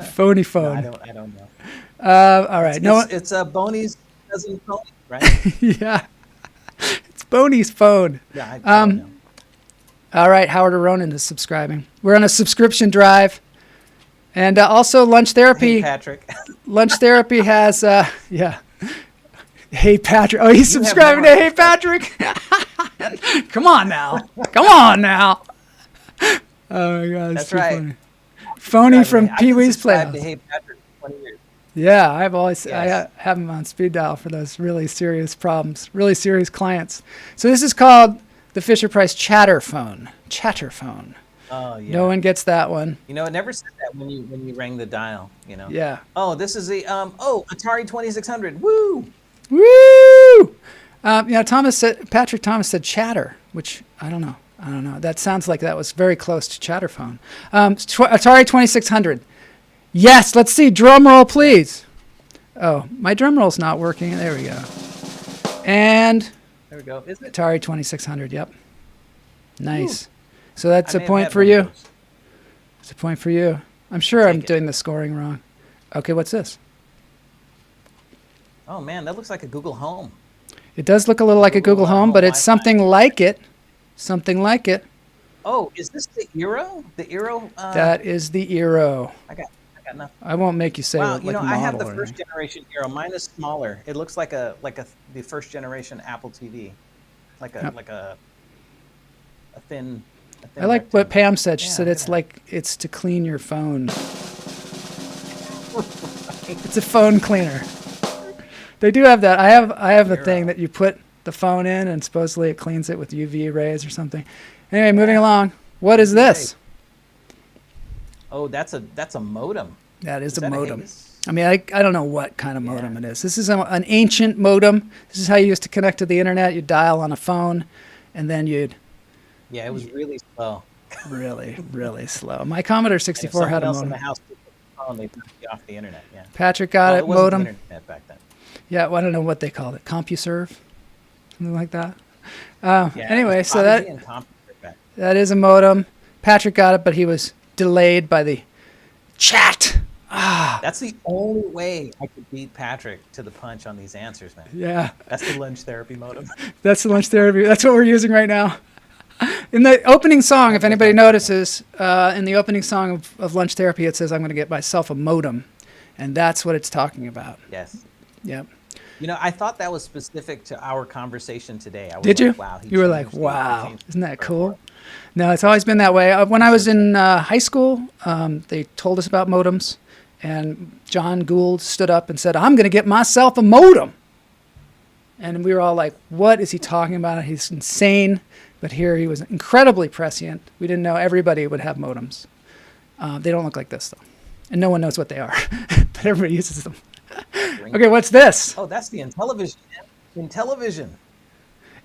Phony phone. No, I don't know. All right. It's a Boney's cousin phony, right? Yeah. It's Boney's phone. Yeah, I don't know. All right. Howard Aronin is subscribing. We're on a subscription drive. And also Lunch Therapy. Hey, Patrick. Lunch Therapy has, yeah. Hey, Patrick. Oh, he's subscribing to Hey, Patrick. Come on now. Come on now. Oh, my God. That's too right. funny. Phony from Pee Wee's Playhouse. Playhouse. Hey, Patrick, 20 years. Yeah, I've always Yes. I have them on speed dial for those really serious problems, really serious clients. So this is called the Fisher Price Chatter phone. Chatter phone. Oh yeah. No one gets that one. You know, it never said that when you rang the dial. You know. Yeah. Oh, this is the Atari 2600. Woo! Woo! You know, Patrick Thomas said Chatter, which I don't know. That sounds like that was very close to Chatter phone. Atari 2600. Yes, let's see. Drum roll, please. Oh, my drum roll's not working. There we go. And There we go. Is it? Atari 2600. Yep. Nice. So that's I a may have point had for one of you. those. It's a point for you. I'm sure I'm Take it. doing the scoring wrong. Okay, what's this? Oh man, that looks like a Google Home. It does look a little like a Google Home, but it's Wi-Fi. something like it. Something like it. Oh, is this the Eero? The Eero? That is the Eero. I got nothing. I won't make you say Wow, what you know, like I have model the or first anything. generation Eero. Mine is smaller. It looks like the first generation Apple TV, like a thin. I like what Pam said. She Yeah, said look it's at that. like it's to clean your phone. It's a phone cleaner. They do have that. I have a thing that you put the phone in and supposedly it cleans it with UV rays or something. Anyway, moving along. What is this? Oh, that's a modem. That is a that a modem. Haggis? I mean, I don't know what kind of modem it is. This is an ancient modem. This is how you used to connect to the internet. You'd dial on a phone, and then you'd Yeah, it was really slow. really, really slow. My Commodore And if 64 someone had a else in modem. the house took the phone, they'd knock you off the internet. Yeah. Patrick got Well, it, it wasn't modem. the internet back then. Yeah, well, I don't know what they called it. CompuServe? Something like that. Yeah, Anyway, it was so Prodigy and CompuServe back. that is a modem. Patrick got it, but he was delayed by the chat. That's the only way I could beat Patrick to the punch on these answers, man. Yeah, That's the lunch therapy modem. that's the Lunch Therapy. That's what we're using right now. In the opening song, if anybody notices, in the opening song of Lunch Therapy, it says, I'm going to get myself a modem. And that's what it's talking about. Yes. Yep. You know, I thought that was specific to our conversation today. I was Did like, you? Wow. he You were like, changed it. He wow. changed Isn't that it. cool? No, it's always been that way. When I was in high school, they told us about modems. And John Gould stood up and said, I'm going to get myself a modem. And we were all like, what is he talking about? He's insane. But here he was incredibly prescient. We didn't know everybody would have modems. They don't look like this, though. And no one knows what they are. But everybody uses them. Okay, what's this? Oh, that's the Intellivision. Intellivision.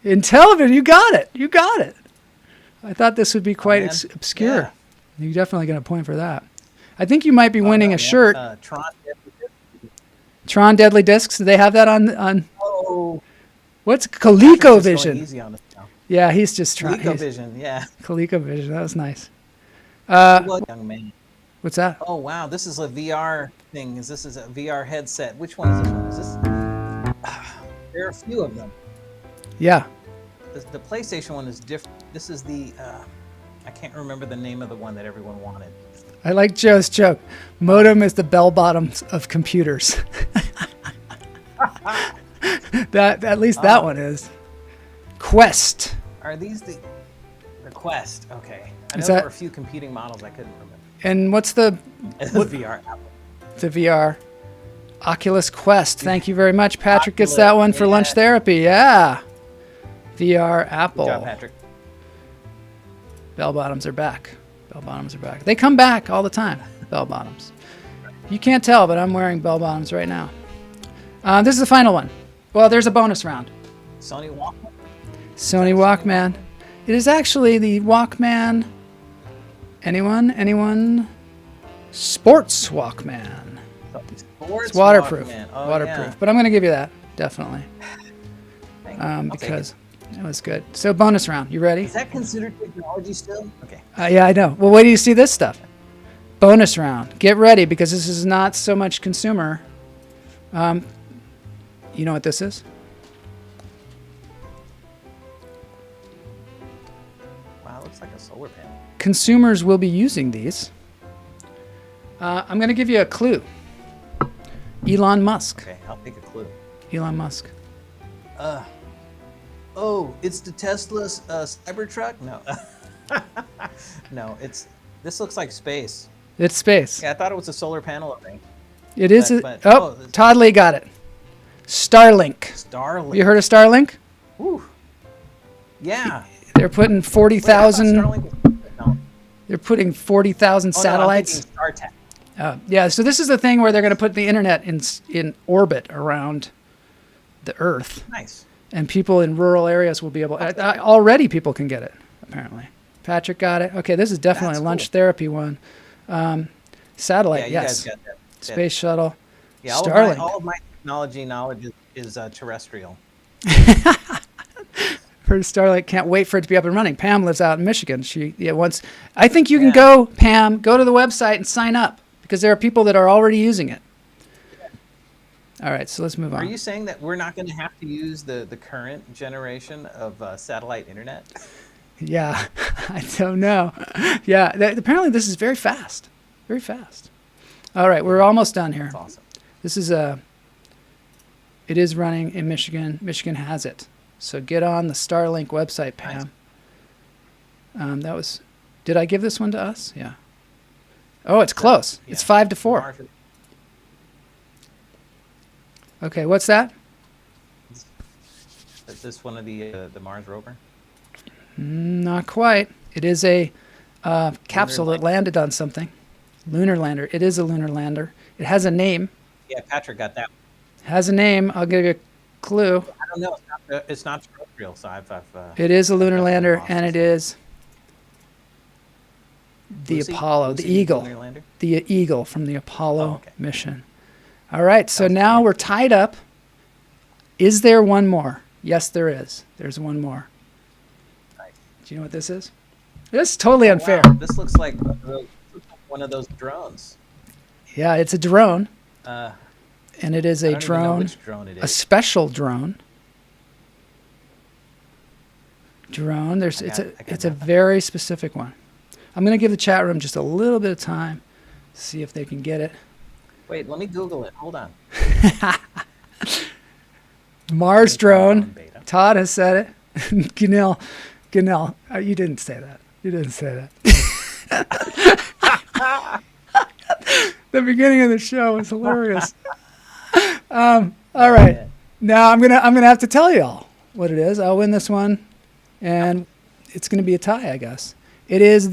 In television, you got it. You got it. I thought this would be quite man. obscure. Yeah. You definitely get a point for that. I think you might be winning No, a man. shirt. Tron. Tron Deadly Discs. Do they have that on? Oh. What's Patrick's just going ColecoVision? easy on us now. Yeah, he's just trying. ColecoVision, yeah. ColecoVision. That was nice. Well, young man. What's that? Oh wow, this is a VR thing. This is a VR headset. Which one is this one? Is this? There are a few of them. Yeah. The PlayStation one is different. This is the. I can't remember the name of the one that everyone wanted. I like Joe's joke. Modem is the bell bottoms of computers. That at least that one is. Quest. Are these the Quest? Okay. I know Is there that- were a few competing models I couldn't remember. And what's the VR Apple. the VR? Oculus Quest. Thank you very much. Patrick gets Oculus, that one for lunch yeah. therapy. Yeah. VR Apple. Good job, Patrick. Bell bottoms are back. Bell bottoms are back. They come back all the time. Bell bottoms. You can't tell, but I'm wearing bell bottoms right now. This is the final one. Well, there's a bonus round. Sony Walkman. Sony Walkman. It is actually the Walkman. Anyone? Sports Walkman. It's waterproof. Walkman. Oh, waterproof. yeah. But I'm going to give you that, definitely, Thank you. I'll take because it. it was good. So bonus round. You ready? Is that considered technology still? Okay. Yeah, I know. Well, wait till you see this stuff. Bonus round. Get ready because this is not so much consumer. You know what this is? Wow, it looks like a solar panel. Consumers will be using these. I'm going to give you a clue. Elon Musk. Okay, I'll take a clue. Elon Musk. Oh, it's the Tesla's Cybertruck? No. No, this looks like space. It's space. Yeah, I thought it was a solar panel array. It is. But- Oh, it's- Todd Lee got it. Starlink. Starlink. You heard of Starlink? Whew. Yeah. They're putting Wait, I thought 40,000. Starlink was- no. They're putting 40,000 Oh, no, I'm satellites. thinking StarTech. Yeah. So this is the thing where they're going to put the internet in orbit around the Earth, Nice. and people in rural areas will be able. Already, people can get it. Apparently, Patrick got it. Okay, this is definitely That's a lunch cool. therapy one. Satellite, Yeah, you yes. guys got that. Space shuttle. Yeah, Starlink. all of my technology knowledge is terrestrial. Heard Starlink. Can't wait for it to be up and running. Pam lives out in Michigan. Once. I think you can Yeah. go, Pam. Go to the website and sign up because there are people that are already using it. All right, so let's move on. Are you saying that we're not going to have to use the current generation of satellite internet? Yeah, I don't know. Yeah, apparently this is very fast. Very fast. All right, we're almost done here. That's awesome. This is it is running in Michigan. Michigan has it. So get on the Starlink website, Pam. Did I give this one to us? Yeah. Oh, it's close. Yeah. It's 5-4. Mars- Okay, what's that? Is this one of the Mars rover? Not quite. It is a capsule that lander. landed on something. Lunar lander. It is a lunar lander. It has a name. Yeah, Patrick got that. Has a name. I'll give you a clue. I don't know. It's not terrestrial, so I've It is a lunar definitely lander, lost and this it is the Lucy? Apollo, the Lucy, Eagle, lunar lander? the Eagle from the Apollo Oh, okay. mission. All right, so was now great. we're tied up. Is there one more? Yes, there is. There's one more. Nice. Do you know what this is? This is totally unfair. Wow, this looks like one of those drones. Yeah, it's a drone, I and it is don't a even know drone, which drone it a is. special drone. There's I it's got- a I got it's a that. very specific one. I'm gonna give the chat room just a little bit of time, see if they can get it. Wait, let me Google it. Hold on. Mars drone. Beta. Todd has said it. Ganil, you didn't say that. You didn't say that. The beginning of the show was hilarious. All right, Yeah. now I'm gonna have to tell y'all what it is. I'll win this one, and it's gonna be a tie, I guess. It is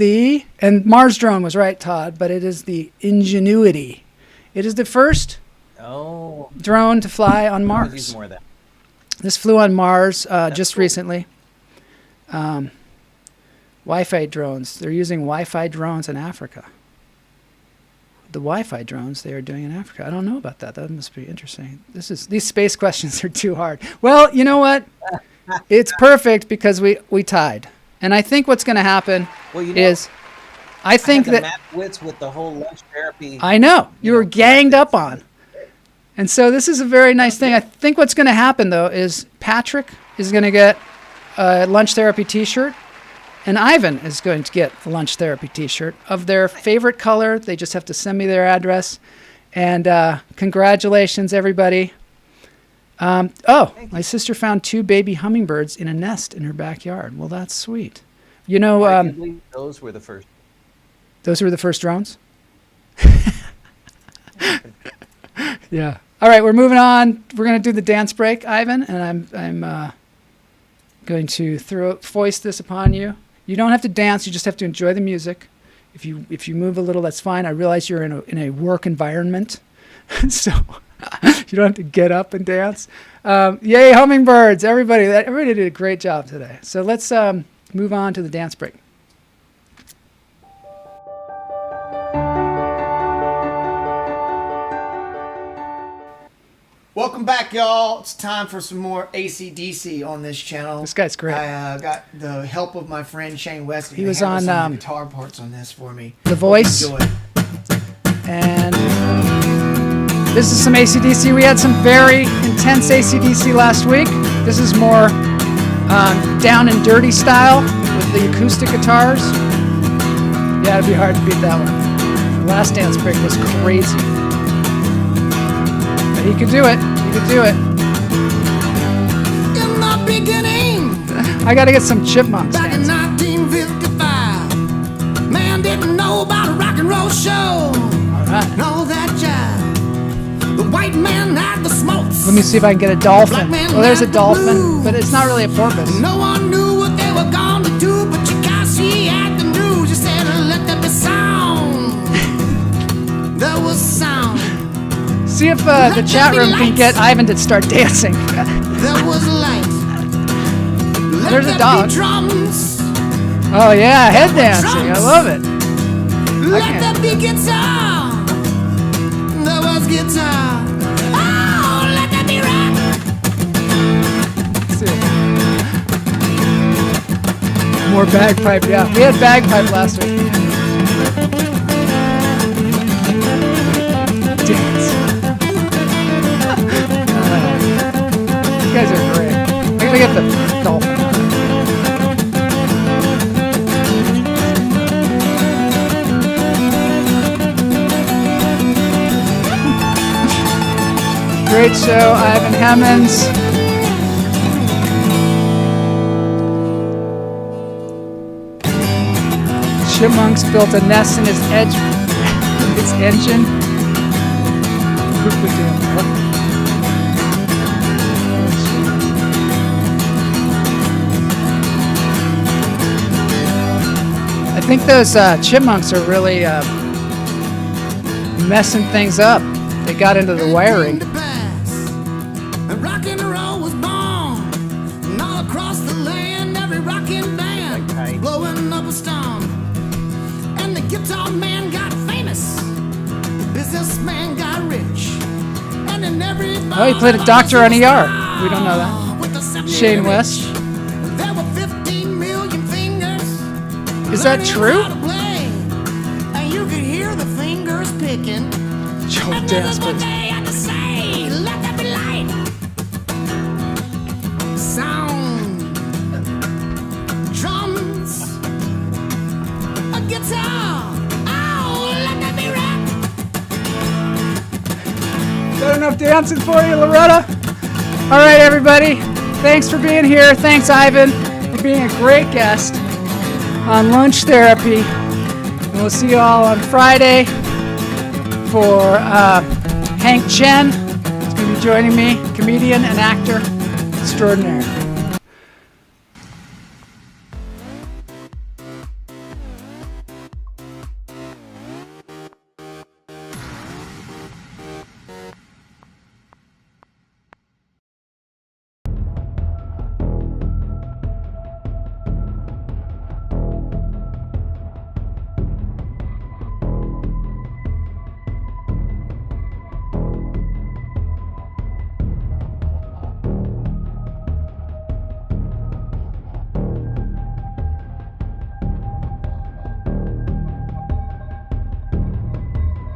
and Mars drone was right, Todd, but it is the Ingenuity. It is the first Oh, drone to fly on I'll use Mars. more of that. This flew on Mars just cool. recently. Wi-Fi drones. They're using Wi-Fi drones in Africa. the Wi-Fi drones they are doing in Africa. I don't know about that. That must be interesting. These space questions are too hard. Well, you know what? It's perfect because we tied. And I think what's going to happen is I think that Matt Witz with the whole lunch therapy. I know you were ganged up on. And so this is a very nice thing. I think what's going to happen though is Patrick is going to get a lunch therapy t-shirt. And Ivan is going to get the lunch therapy t-shirt of their favorite color. They just have to send me their address. And congratulations, everybody. My sister found 2 baby hummingbirds in a nest in her backyard. Well, that's sweet. You know, those were the first. Those were the first drones? Yeah. All right, we're moving on. We're going to do the dance break, Ivan, and I'm going to foist this upon you. You don't have to dance. You just have to enjoy the music. If you move a little, that's fine. I realize you're in a work environment, so you don't have to get up and dance. Yay, hummingbirds! Everybody did a great job today. So let's move on to the dance break. Welcome back, y'all. It's time for some more AC/DC on this channel. This guy's great. I got the help of my friend Shane West. He was on some guitar parts on this for me. The Voice. Enjoy. And this is some AC/DC. We had some very intense AC/DC last week. This is more down and dirty style with the acoustic guitars. Yeah, it'd be hard to beat that one. The last dance break was crazy. But he could do it. He could do it. In the beginning, I gotta get some Chipmunks back in dance. 1955, man didn't know about a rock and roll show. All right. And all that jive. The white man had the smokes. Let me see if I can get a dolphin. Well, there's a dolphin, but it's not really a porpoise. No one knew what they were going to do, but Chikashi had the news. You said, let there be sound. There was sound. See if the chat room can get Ivan to start dancing. There was light. Let There's a there dog. be drums. Oh yeah, head dancing. I love it. Let can't- there be guitar. There was guitar. Oh, let there be rock. Let's see. More bagpipe. Yeah, we had bagpipe last week. Dance. You guys are great. I'm gonna get the dolphin. Great show, Ivan Hemmans. Chipmunks built a nest in his engine. Who could do it? I think those chipmunks are really messing things up. They got into the wiring. And rock and roll was born. And all across the land, every rockin' band was blowing up a storm. And the guitar man got famous. The businessman got rich. And in every Oh, he played a doctor on ER. We don't know that. Shane West. There were 15 million fingers. Is that true? And you could hear the fingers picking. Joe And this is Dasper. what they had to say. Let there be light. Sound. Drums. A guitar. Oh, let there be rap. Got enough dancing for you, Loretta? All right, everybody. Thanks for being here. Thanks, Ivan, for being a great guest on Lunch Therapy. And we'll see you all on Friday for Hank Chen. He's going to be joining me, comedian and actor extraordinaire.